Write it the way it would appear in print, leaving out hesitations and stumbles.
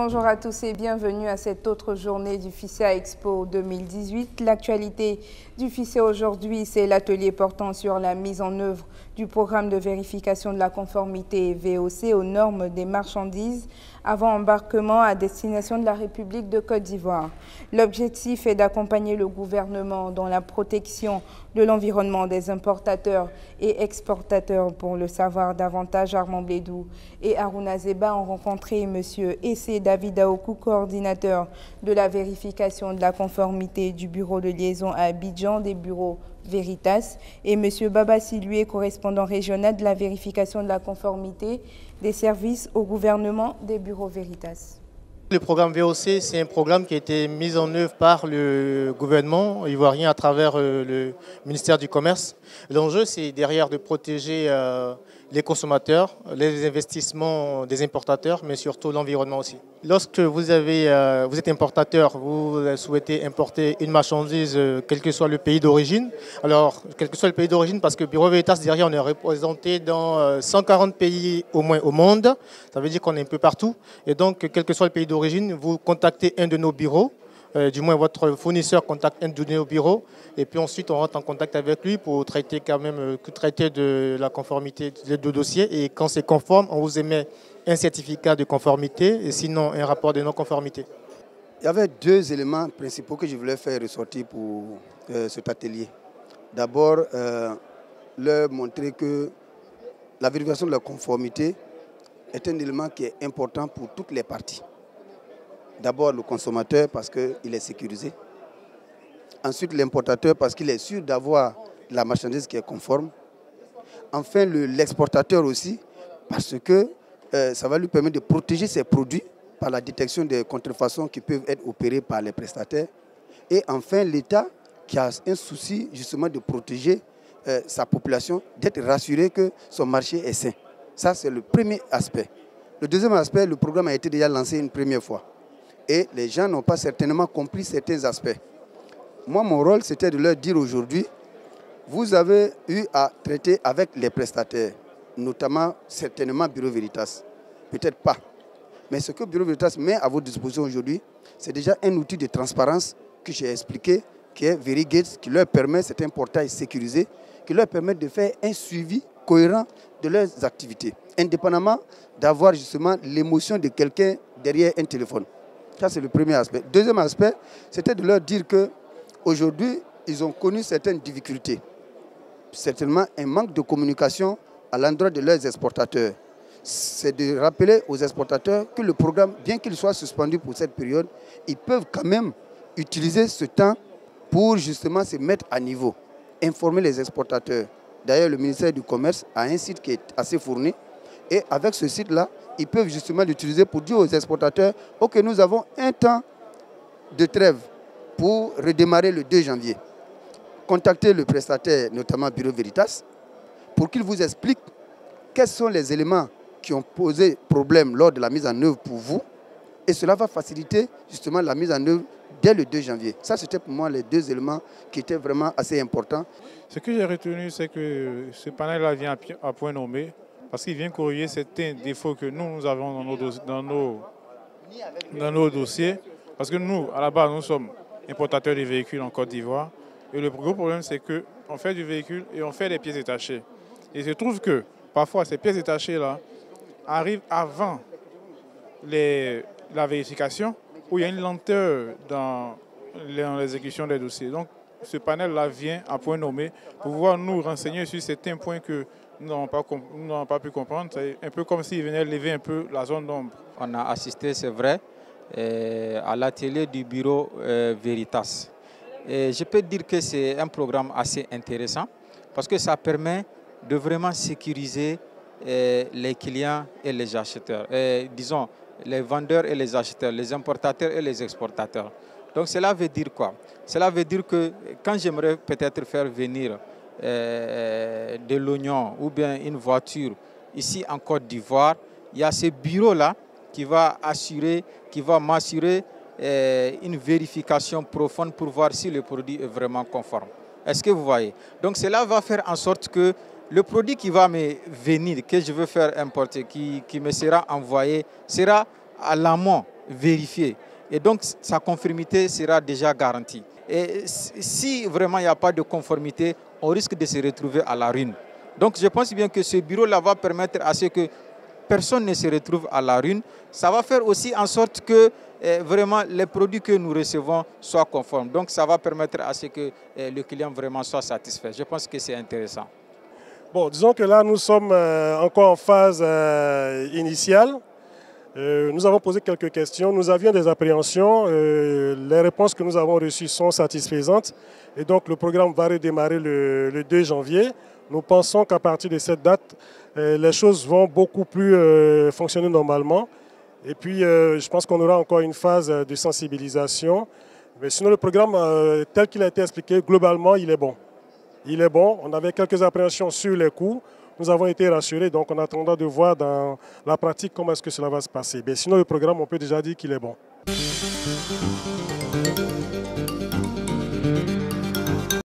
Bonjour à tous et bienvenue à cette autre journée du FICEA Expo 2018. L'actualité du FICEA aujourd'hui, c'est l'atelier portant sur la mise en œuvre du programme de vérification de la conformité VOC aux normes des marchandises avant embarquement à destination de la République de Côte d'Ivoire. L'objectif est d'accompagner le gouvernement dans la protection de l'environnement des importateurs et exportateurs. Pour le savoir davantage, Armand Blédou et Harouna Zeba ont rencontré M. Essé David Aokou, coordinateur de la vérification de la conformité du bureau de liaison à Abidjan des bureaux Veritas, et M. Baba Silué, correspondant régional de la vérification de la conformité des services au gouvernement des bureaux Veritas. Le programme VOC, c'est un programme qui a été mis en œuvre par le gouvernement ivoirien à travers le ministère du Commerce. L'enjeu, c'est derrière de protéger les consommateurs, les investissements des importateurs, mais surtout l'environnement aussi. Lorsque vous êtes importateur, vous souhaitez importer une marchandise, quel que soit le pays d'origine. Alors, quel que soit le pays d'origine, parce que Bureau Veritas, derrière, on est représenté dans 140 pays au moins au monde. Ça veut dire qu'on est un peu partout. Et donc, quel que soit le pays d'origine, vous contactez un de nos bureaux. Du moins votre fournisseur contacte un de nos bureaux et puis ensuite on rentre en contact avec lui pour traiter de la conformité des deux dossiers, et quand c'est conforme, on vous émet un certificat de conformité et sinon un rapport de non-conformité. Il y avait deux éléments principaux que je voulais faire ressortir pour cet atelier. D'abord, leur montrer que la vérification de la conformité est un élément qui est important pour toutes les parties. D'abord le consommateur parce qu'il est sécurisé. Ensuite l'importateur parce qu'il est sûr d'avoir la marchandise qui est conforme. Enfin l'exportateur aussi parce que ça va lui permettre de protéger ses produits par la détection des contrefaçons qui peuvent être opérées par les prestataires. Et enfin l'État qui a un souci justement de protéger sa population, d'être rassuré que son marché est sain. Ça c'est le premier aspect. Le deuxième aspect, le programme a été déjà lancé une première fois. Et les gens n'ont pas certainement compris certains aspects. Moi, mon rôle, c'était de leur dire aujourd'hui, vous avez eu à traiter avec les prestataires, notamment certainement Bureau Veritas. Peut-être pas. Mais ce que Bureau Veritas met à votre disposition aujourd'hui, c'est déjà un outil de transparence que j'ai expliqué, qui est VeriGate, qui leur permet, c'est un portail sécurisé, qui leur permet de faire un suivi cohérent de leurs activités, indépendamment d'avoir justement l'émotion de quelqu'un derrière un téléphone. Ça, c'est le premier aspect. Deuxième aspect, c'était de leur dire qu'aujourd'hui, ils ont connu certaines difficultés. Certainement un manque de communication à l'endroit de leurs exportateurs. C'est de rappeler aux exportateurs que le programme, bien qu'il soit suspendu pour cette période, ils peuvent quand même utiliser ce temps pour justement se mettre à niveau, informer les exportateurs. D'ailleurs, le ministère du Commerce a un site qui est assez fourni. Et avec ce site-là, ils peuvent justement l'utiliser pour dire aux exportateurs « Ok, nous avons un temps de trêve pour redémarrer le 2 janvier. » Contactez le prestataire, notamment Bureau Veritas, pour qu'il vous explique quels sont les éléments qui ont posé problème lors de la mise en œuvre pour vous. Et cela va faciliter justement la mise en œuvre dès le 2 janvier. Ça, c'était pour moi les deux éléments qui étaient vraiment assez importants. Ce que j'ai retenu, c'est que ce panel-là vient à point nommé, parce qu'il vient corriger certains défauts que nous avons dans nos dossiers. Parce que nous, à la base, nous sommes importateurs de véhicules en Côte d'Ivoire. Et le gros problème, c'est qu'on fait du véhicule et on fait des pièces détachées. Et il se trouve que parfois, ces pièces détachées-là arrivent avant la vérification, où il y a une lenteur dans l'exécution des dossiers. Donc, ce panel-là vient à point nommé pour pouvoir nous renseigner sur certains points que nous n'avons pas pu comprendre. C'est un peu comme s'il venait lever un peu la zone d'ombre. On a assisté, c'est vrai, à l'atelier du bureau Veritas. Et je peux dire que c'est un programme assez intéressant parce que ça permet de vraiment sécuriser les clients et les acheteurs. Disons, les vendeurs et les acheteurs, les importateurs et les exportateurs. Donc cela veut dire quoi? Cela veut dire que quand j'aimerais peut-être faire venir de l'oignon ou bien une voiture ici en Côte d'Ivoire, il y a ce bureau-là qui va m'assurer une vérification profonde pour voir si le produit est vraiment conforme. Est-ce que vous voyez? Donc cela va faire en sorte que le produit qui va me venir, que je veux faire importer, qui me sera envoyé, sera à l'amont vérifié. Et donc, sa conformité sera déjà garantie. Et si vraiment il n'y a pas de conformité, on risque de se retrouver à la ruine. Donc, je pense bien que ce bureau-là va permettre à ce que personne ne se retrouve à la ruine. Ça va faire aussi en sorte que vraiment les produits que nous recevons soient conformes. Donc, ça va permettre à ce que le client vraiment soit satisfait. Je pense que c'est intéressant. Bon, disons que là, nous sommes encore en phase initiale. Nous avons posé quelques questions, nous avions des appréhensions, les réponses que nous avons reçues sont satisfaisantes et donc le programme va redémarrer le 2 janvier. Nous pensons qu'à partir de cette date, les choses vont beaucoup plus fonctionner normalement et puis je pense qu'on aura encore une phase de sensibilisation. Mais sinon le programme tel qu'il a été expliqué, globalement il est bon. Il est bon, on avait quelques appréhensions sur les coûts. Nous avons été rassurés, donc en attendant de voir dans la pratique comment est-ce que cela va se passer. Mais sinon, le programme, on peut déjà dire qu'il est bon.